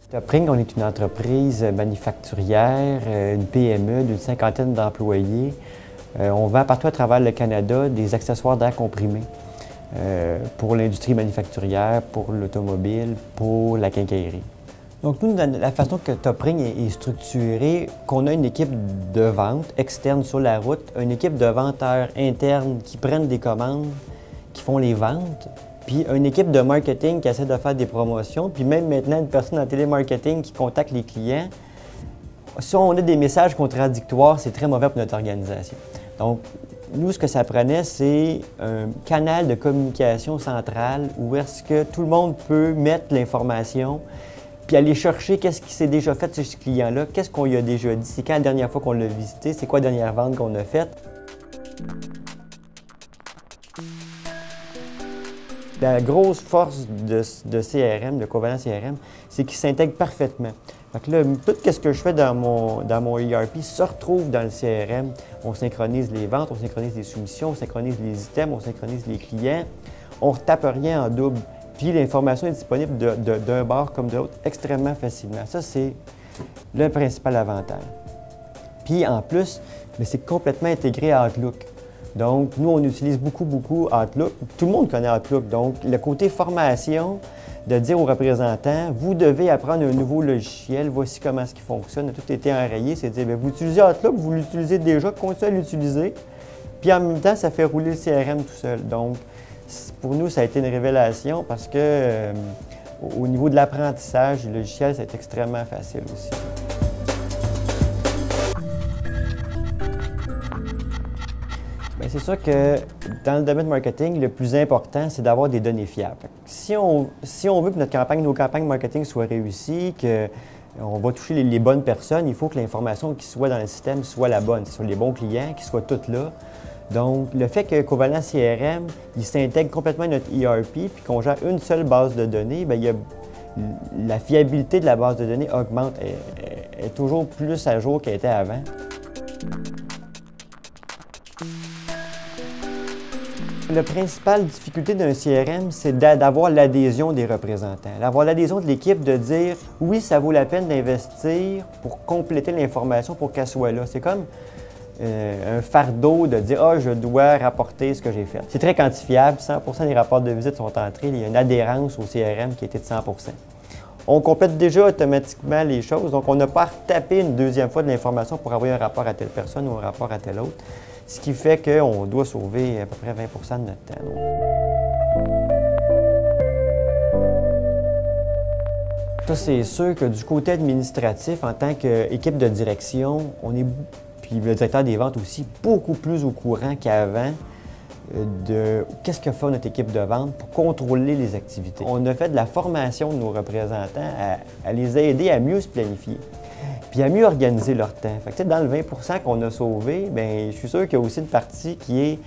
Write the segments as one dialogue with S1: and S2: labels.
S1: Topring, on est une entreprise manufacturière, une PME d'une 50aine d'employés. On vend partout à travers le Canada des accessoires d'air comprimé pour l'industrie manufacturière, pour l'automobile, pour la quincaillerie. Donc nous, la façon que Topring est structurée, qu'on a une équipe de vente externe sur la route, une équipe de vendeurs internes qui prennent des commandes, qui font les ventes, puis une équipe de marketing qui essaie de faire des promotions, puis même maintenant une personne en télémarketing qui contacte les clients. Si on a des messages contradictoires, c'est très mauvais pour notre organisation. Donc, nous, ce que ça prenait, c'est un canal de communication central où est-ce que tout le monde peut mettre l'information puis aller chercher qu'est-ce qui s'est déjà fait chez ce client-là, qu'est-ce qu'on lui a déjà dit, c'est quand la dernière fois qu'on l'a visité, c'est quoi la dernière vente qu'on a faite. La grosse force de CRM, de Covalent CRM, c'est qu'il s'intègre parfaitement. Fait que là, tout ce que je fais dans mon ERP se retrouve dans le CRM. On synchronise les ventes, on synchronise les soumissions, on synchronise les items, on synchronise les clients. On ne retape rien en double. Puis l'information est disponible d'un bord comme de l'autre extrêmement facilement. Ça, c'est le principal avantage. Puis en plus, c'est complètement intégré à Outlook. Donc, nous, on utilise beaucoup Outlook. Tout le monde connaît Outlook. Donc, le côté formation, de dire aux représentants, vous devez apprendre un nouveau logiciel, voici comment il fonctionne, tout a été enrayé, c'est de dire, bien, vous utilisez Outlook, vous l'utilisez déjà, continuez à l'utiliser. Puis en même temps, ça fait rouler le CRM tout seul. Donc, pour nous, ça a été une révélation parce que au niveau de l'apprentissage du logiciel, c'est extrêmement facile aussi. C'est sûr que dans le domaine marketing, le plus important, c'est d'avoir des données fiables. Si on veut que nos campagnes marketing soient réussies, qu'on va toucher les bonnes personnes, il faut que l'information qui soit dans le système soit la bonne, soit les bons clients, qu'ils soient tous là. Donc, le fait que Covalent CRM, il s'intègre complètement à notre ERP puis qu'on gère une seule base de données, bien, la fiabilité de la base de données augmente, est toujours plus à jour qu'elle était avant. La principale difficulté d'un CRM, c'est d'avoir l'adhésion des représentants, d'avoir l'adhésion de l'équipe, de dire « oui, ça vaut la peine d'investir pour compléter l'information pour qu'elle soit là ». C'est comme un fardeau de dire « ah, je dois rapporter ce que j'ai fait ». C'est très quantifiable, 100% des rapports de visite sont entrés, il y a une adhérence au CRM qui était de 100%. On complète déjà automatiquement les choses, donc on n'a pas à retaper une deuxième fois de l'information pour envoyer un rapport à telle personne ou un rapport à telle autre. Ce qui fait qu'on doit sauver à peu près 20% de notre temps. Ça, c'est sûr que du côté administratif, en tant qu'équipe de direction, puis le directeur des ventes aussi, beaucoup plus au courant qu'avant de qu'est-ce que fait notre équipe de vente pour contrôler les activités. On a fait de la formation de nos représentants à les aider à mieux se planifier puis à mieux organiser leur temps. Fait que, dans le 20% qu'on a sauvé, bien, je suis sûr qu'il y a aussi une partie qui est...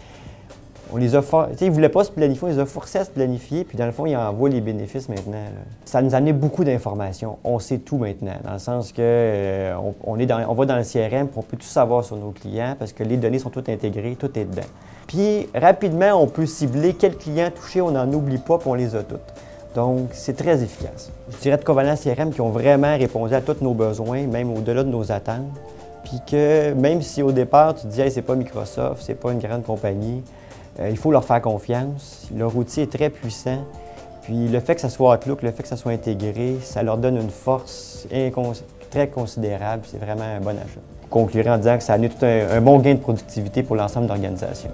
S1: On les a ils ne voulaient pas se planifier, on les a forcés à se planifier, puis dans le fond, ils en voient les bénéfices maintenant. Là. Ça nous a amené beaucoup d'informations. On sait tout maintenant, dans le sens que on va dans le CRM, puis on peut tout savoir sur nos clients, parce que les données sont toutes intégrées, tout est dedans. Puis rapidement, on peut cibler quels clients touchés, on n'en oublie pas, puis on les a toutes. Donc, c'est très efficace. Je dirais de Covalent CRM qui ont vraiment répondu à tous nos besoins, même au-delà de nos attentes. Puis que même si au départ, tu te dis hey, c'est pas Microsoft, c'est pas une grande compagnie, il faut leur faire confiance. Leur outil est très puissant. Puis le fait que ça soit Outlook, le fait que ça soit intégré, ça leur donne une force très considérable. C'est vraiment un bon achat. Je conclurai en disant que ça a amené tout un bon gain de productivité pour l'ensemble de l'organisation.